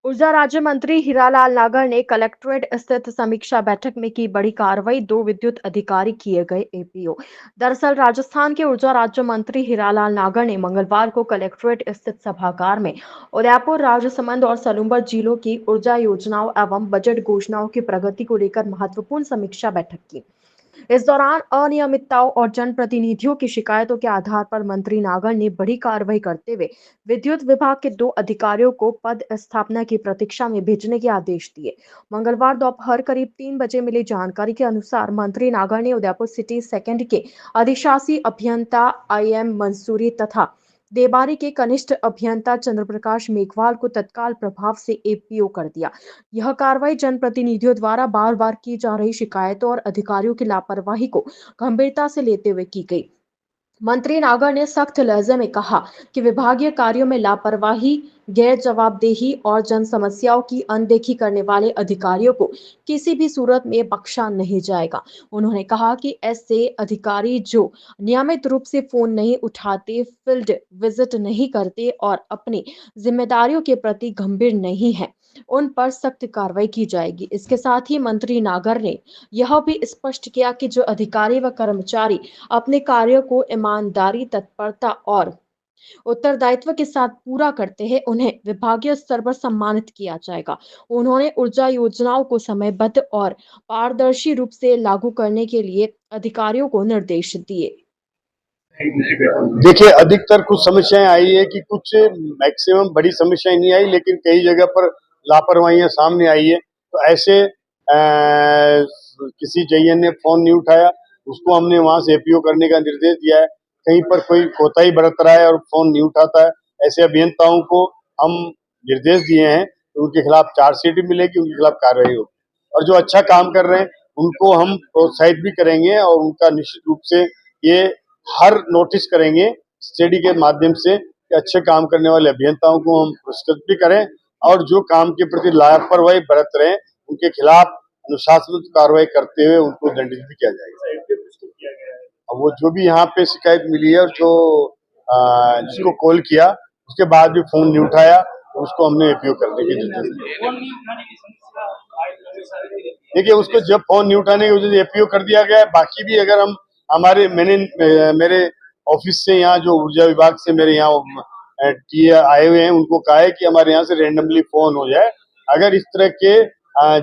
ऊर्जा राज्य मंत्री हीरालाल नागर ने कलेक्ट्रेट स्थित समीक्षा बैठक में की बड़ी कार्रवाई। 2 विद्युत अधिकारी किए गए एपीओ। दरअसल राजस्थान के ऊर्जा राज्य मंत्री हीरालाल नागर ने मंगलवार को कलेक्ट्रेट स्थित सभागार में उदयपुर, राजसमंद और सलूंबर जिलों की ऊर्जा योजनाओं एवं बजट घोषणाओं की प्रगति को लेकर महत्वपूर्ण समीक्षा बैठक की। इस दौरान अनियमितताओं और जनप्रतिनिधियों की शिकायतों के आधार पर मंत्री नागर ने बड़ी कार्रवाई करते हुए विद्युत विभाग के 2 अधिकारियों को पद स्थापना की प्रतीक्षा में भेजने के आदेश दिए। मंगलवार दोपहर करीब 3 बजे मिली जानकारी के अनुसार मंत्री नागर ने उदयपुर सिटी सेकंड के अधिशासी अभियंता IM मंसूरी तथा देबारी के कनिष्ठ अभियंता चंद्रप्रकाश मेघवाल को तत्काल प्रभाव से एपीओ कर दिया। यह कार्रवाई जनप्रतिनिधियों द्वारा बार बार की जा रही शिकायतों और अधिकारियों की लापरवाही को गंभीरता से लेते हुए की गई। मंत्री नागर ने सख्त लहजे में कहा कि विभागीय कार्यों में लापरवाही, गैर जवाबदेही और जन समस्याओं की अनदेखी करने वाले अधिकारियों को किसी भी सूरत में बख्शा नहीं जाएगा। उन्होंने कहा कि ऐसे अधिकारी जो नियमित रूप से फोन नहीं उठाते, फील्ड विजिट नहीं करते और अपनी जिम्मेदारियों के प्रति गंभीर नहीं है, उन पर सख्त कार्रवाई की जाएगी। इसके साथ ही मंत्री नागर ने यह भी स्पष्ट किया कि जो अधिकारी व कर्मचारी अपने कार्यों को ईमानदारी, तत्परता और उत्तरदायित्व के साथ पूरा करते हैं, उन्हें विभागीय स्तर पर सम्मानित किया जाएगा। उन्होंने ऊर्जा योजनाओं को समयबद्ध और पारदर्शी रूप से लागू करने के लिए अधिकारियों को निर्देश दिए। देखिए, अधिकतर कुछ समस्याएं आई है कि कुछ मैक्सिमम बड़ी समस्याएं नहीं आई, लेकिन कई जगह पर लापरवाहियां सामने आई है। तो ऐसे किसी जयन ने फोन नहीं उठाया, उसको हमने वहां से एपीओ करने का निर्देश दिया है। कहीं पर कोई कोताही बरत रहा है और फोन नहीं उठाता है, ऐसे अभियंताओं को हम निर्देश दिए हैं तो उनके खिलाफ चार्जशीट मिलेगी, उनके खिलाफ कार्रवाई होगी। और जो अच्छा काम कर रहे हैं उनको हम प्रोत्साहित भी करेंगे और उनका निश्चित रूप से ये हर नोटिस करेंगे स्टडी के माध्यम से कि अच्छे काम करने वाले अभियंताओं को हम पुरस्कृत भी करें और जो काम के प्रति लापरवाही बरत रहे हैं उनके खिलाफ अनुशासनात्मक कार्रवाई करते हुए उनको दंडित भी किया जाएगा। अब वो जो भी यहाँ पे शिकायत मिली है और जो जिसको कॉल किया उसके बाद भी फोन नहीं उठाया, उसको हमने एपीओ करने के निर्देश दिए। देखिए, उसको जब फोन नहीं उठाने की वजह से एपीओ कर दिया गया है। बाकी भी अगर हम मेरे ऑफिस से यहाँ जो ऊर्जा विभाग से मेरे यहाँ टीए आए हुए हैं, उनको कहा है कि हमारे यहाँ से रेंडमली फोन हो जाए। अगर इस तरह के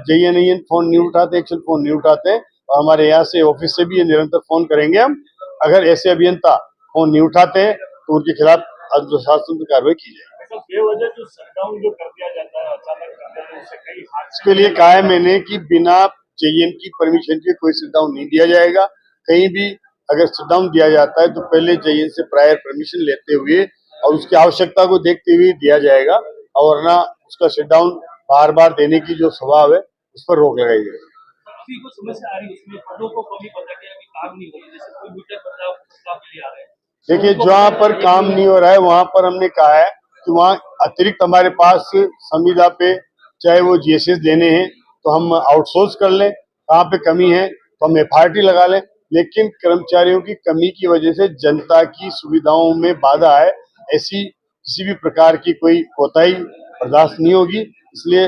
जेएनएन फोन नहीं उठाते, एक्शन फोन नहीं उठाते, तो हमारे यहाँ से ऑफिस से भी ये निरंतर फोन करेंगे हम। अगर ऐसे अभियंता फोन नहीं उठाते तो उनके खिलाफ अनुशासनात्मक कार्रवाई की जाएगी। बेवजह जो शटडाउन जो कर दिया जाता है, अचानक कर दिया जाता है, उससे कई इसके लिए कहा है मैंने कि बिना जेएन की परमिशन के कोई शटडाउन नहीं दिया जाएगा। कहीं भी अगर शटडाउन दिया जाता है तो पहले जेएन से प्रायर परमिशन लेते हुए और उसकी आवश्यकता को देखते हुए दिया जाएगा, और वरना उसका शटडाउन बार बार देने की जो स्वभाव है उस पर रोक लगाई जाएगी। अभी कुछ समस्या आ रही है, उसमें पदों को कमी पता गया कि काम नहीं हो रही, जैसे कोई मीटर बदलाव के लिए आ रहे हैं। देखिए, जहाँ पर काम नहीं हो रहा है वहां पर हमने कहा है कि वहाँ अतिरिक्त हमारे पास संविदा पे चाहे वो जीएसएस देने हैं तो हम आउटसोर्स कर लें, कहाँ पे कमी है तो हम एफआरटी लगा लें। लेकिन कर्मचारियों की कमी की वजह से जनता की सुविधाओं में बाधा है, ऐसी किसी भी प्रकार की कोई कोताही बर्दाश्त नहीं होगी। इसलिए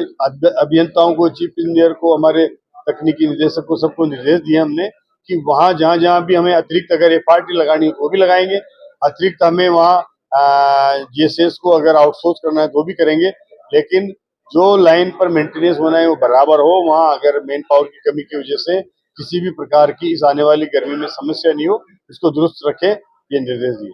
अभियंताओं को, चीफ इंजीनियर को, हमारे तकनीकी निदेशक को, सबको निर्देश दिए हमने कि वहां जहां जहां भी हमें अतिरिक्त अगर एफआरटी लगानी हो तो भी लगाएंगे, अतिरिक्त हमें वहां जीएसएस को अगर आउटसोर्स करना है तो भी करेंगे। लेकिन जो लाइन पर मेंटेनेंस होना है वो बराबर हो, वहां अगर मेन पावर की कमी की वजह से किसी भी प्रकार की इस आने वाली गर्मी में समस्या नहीं हो, इसको दुरुस्त रखें, ये निर्देश दिए।